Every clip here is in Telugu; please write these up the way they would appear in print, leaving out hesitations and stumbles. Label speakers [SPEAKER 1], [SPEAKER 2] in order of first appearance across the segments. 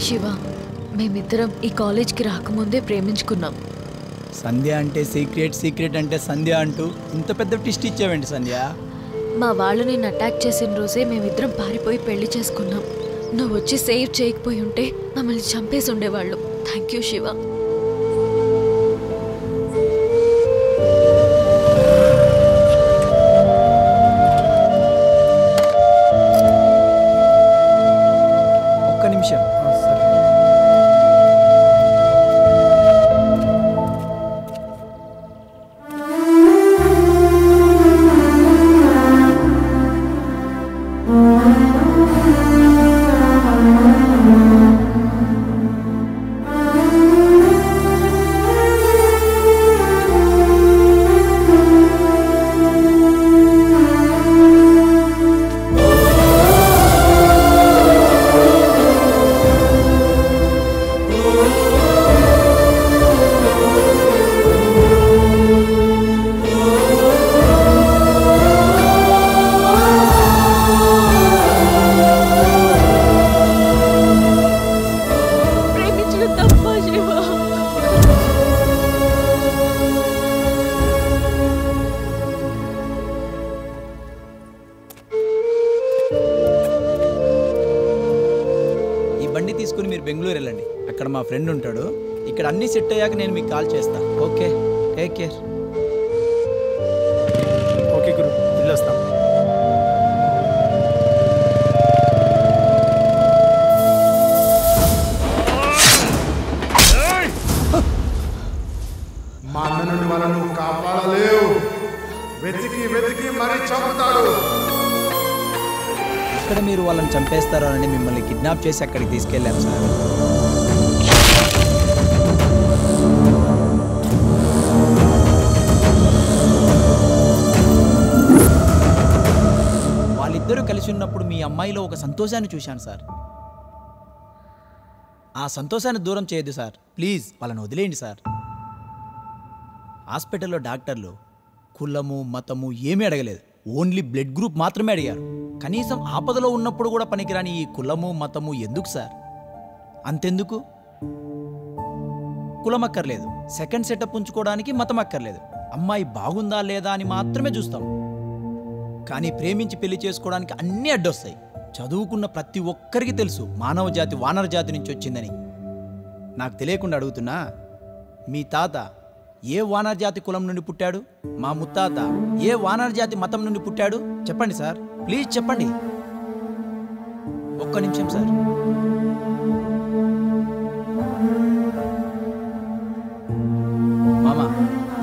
[SPEAKER 1] శివ, మేమిద్దరం ఈ కాలేజ్కి రాకముందే ప్రేమించుకున్నాం.
[SPEAKER 2] సంధ్య అంటే సీక్రెట్, సీక్రెట్ అంటే సంధ్య అంటూ ఇంత పెద్ద ట్విస్ట్ ఇచ్చావేంటి సంధ్య?
[SPEAKER 1] మా వాళ్ళు నేను అటాక్ చేసిన రోజే మేమిద్దరం పారిపోయి పెళ్లి చేసుకున్నాం. నువ్వు వచ్చి సేవ్ చేయకపోయి ఉంటే మమ్మల్ని చంపేసి ఉండేవాళ్ళు. Thank you Shiva.
[SPEAKER 2] ఒక్క నిమిషం. బండి తీసుకుని మీరు బెంగళూరు వెళ్ళండి. అక్కడ మా ఫ్రెండ్ ఉంటాడు. ఇక్కడ అన్నీ సెట్ అయ్యాక నేను మీకు కాల్ చేస్తా. Okay, take care.
[SPEAKER 3] ఓకే గురు, వెళ్ళొస్తాం.
[SPEAKER 4] మా అన్న నుండి వాళ్ళను కాపాడలేవు. వెతికి వెతికి మరీ చంపుతాడు.
[SPEAKER 2] ఇక్కడ మీరు వాళ్ళని చంపేస్తారో అని మిమ్మల్ని కిడ్నాప్ చేసి అక్కడికి తీసుకెళ్ళాను సార్. వాళ్ళిద్దరూ కలిసి ఉన్నప్పుడు మీ అమ్మాయిలో ఒక సంతోషాన్ని చూశాను సార్. ఆ సంతోషాన్ని దూరం చేయొద్దు సార్. ప్లీజ్ వాళ్ళని వదిలేయండి సార్. హాస్పిటల్లో డాక్టర్లు కులము మతము ఏమీ అడగలేదు. ఓన్లీ బ్లడ్ గ్రూప్ మాత్రమే అడిగారు. కనీసం ఆపదలో ఉన్నప్పుడు కూడా పనికిరాని ఈ కులము మతము ఎందుకు సార్? అంతెందుకు? కులం అక్కర్లేదు, సెకండ్ సెటప్ ఉంచుకోవడానికి మతం అక్కర్లేదు. అమ్మాయి బాగుందా లేదా అని మాత్రమే చూస్తాం. కానీ ప్రేమించి పెళ్లి చేసుకోవడానికి అన్నీ అడ్డొస్తాయి. చదువుకున్న ప్రతి ఒక్కరికి తెలుసు మానవ జాతి వానర జాతి నుంచి వచ్చిందని. నాకు తెలియకుండా అడుగుతున్నా, మీ తాత ఏ వానర జాతి కులం నుండి పుట్టాడు? మా ముత్తాత ఏ వానర జాతి మతం నుండి పుట్టాడు? చెప్పండి సార్, ప్లీజ్ చెప్పండి. ఒక్క నిమిషం సార్. మామ,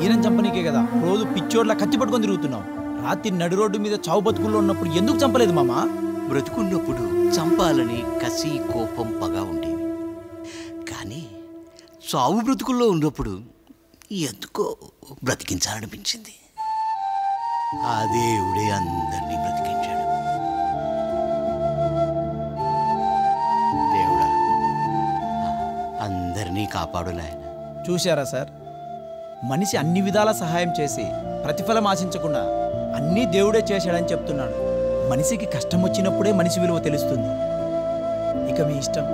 [SPEAKER 2] ఈయన చంపనీకే కదా రోజు పిచ్చోడ్లా కత్తి పట్టుకొని తిరుగుతున్నావు. రాత్రి నడి రోడ్డు మీద చావు బతుకుల్లో ఉన్నప్పుడు ఎందుకు చంపలేదు మామ?
[SPEAKER 5] బ్రతుకున్నప్పుడు చంపాలని కసి కోపం పగ ఉండేవి. కానీ చావు బ్రతుకుల్లో ఉన్నప్పుడు ఎందుకో బ్రతికించాలనిపించింది. ఆ దేవుడే అందరినీ బ్రతికించాడు. దేవుడా, అందరినీ కాపాడు నాయన.
[SPEAKER 2] చూశారా సార్, మనిషి అన్ని విధాల సహాయం చేసి ప్రతిఫలం ఆశించకుండా అన్నీ దేవుడే చేశాడని చెప్తున్నాడు. మనిషికి కష్టం వచ్చినప్పుడే మనిషి విలువ తెలుస్తుంది. ఇక మీ ఇష్టం.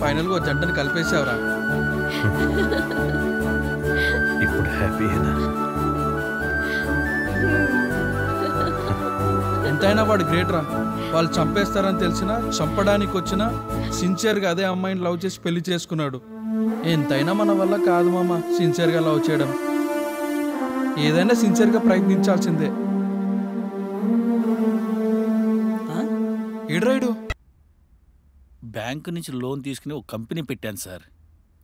[SPEAKER 6] ఫైనల్గా ఓ జంటని కలిపేసావురా.
[SPEAKER 3] ఇప్పుడు హ్యాపీయేనా?
[SPEAKER 6] ఎంతైనా వాడు గ్రేట్ రా. వాళ్ళు చంపేస్తారని తెలిసినా చంపడానికి వచ్చినా సిన్సియర్గా అదే అమ్మాయిని లవ్ చేసి పెళ్లి చేసుకున్నాడు. ఎంతైనా మన వల్ల కాదు మామ సిన్సియర్గా లవ్ చేయడం. ఏదైనా సిన్సియర్గా ప్రయత్నించాల్సిందే. ఏడ్రాయుడు
[SPEAKER 7] బ్యాంకు నుంచి లోన్ తీసుకుని ఒక కంపెనీ పెట్టాను సార్.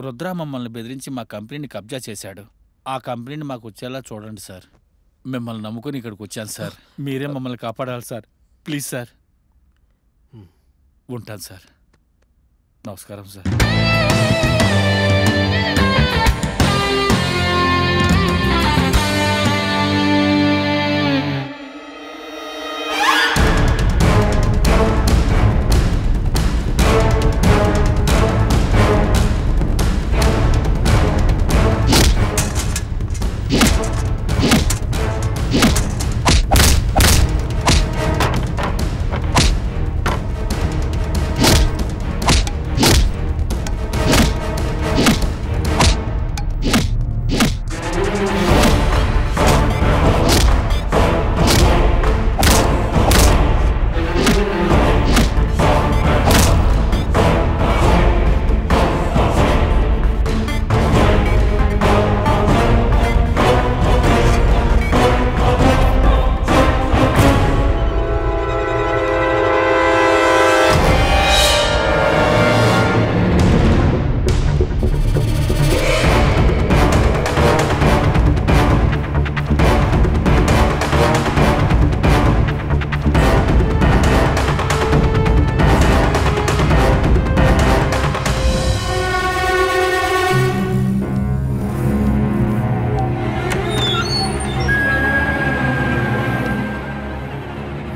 [SPEAKER 7] రుద్ర మమ్మల్ని బెదిరించి మా కంపెనీని కబ్జా చేశాడు. ఆ కంపెనీని మాకు వచ్చేలా చూడండి సార్. మిమ్మల్ని నమ్ముకొని ఇక్కడికి వచ్చాను సార్. మీరే మమ్మల్ని కాపాడాలి సార్. Please sir. ఉంటాను సార్. నమస్కారం సార్.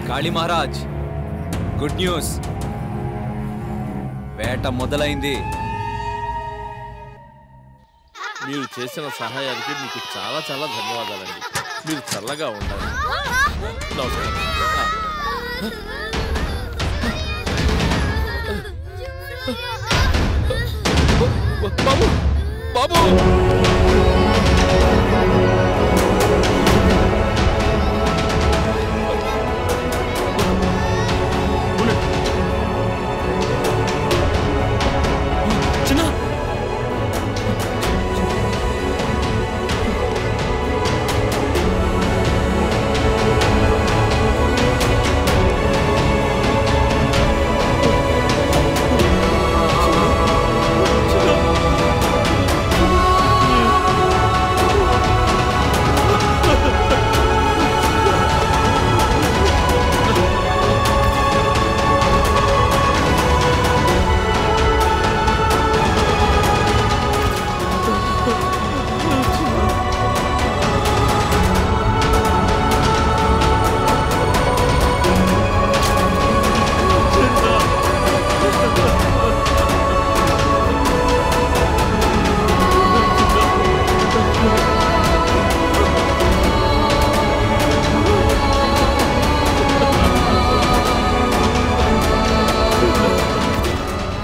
[SPEAKER 8] కాళీ మహారాజ్, గుడ్ న్యూస్. వేట మొదలైంది.
[SPEAKER 9] మీరు చేసిన సహాయానికి మీకు చాలా చాలా ధన్యవాదాలండి. మీరు చల్లగా ఉండాలి. నమస్కారం. బాబు బాబు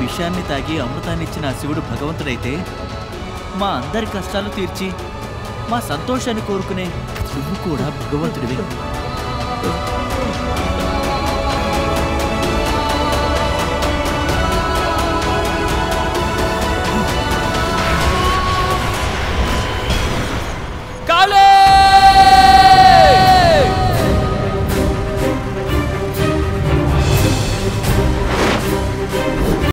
[SPEAKER 10] విషాన్ని తాగి అమృతాన్నిచ్చిన ఆ శివుడు భగవంతుడైతే మా అందరి కష్టాలు తీర్చి మా సంతోషాన్ని కోరుకునే నువ్వు కూడా భగవంతుడివి.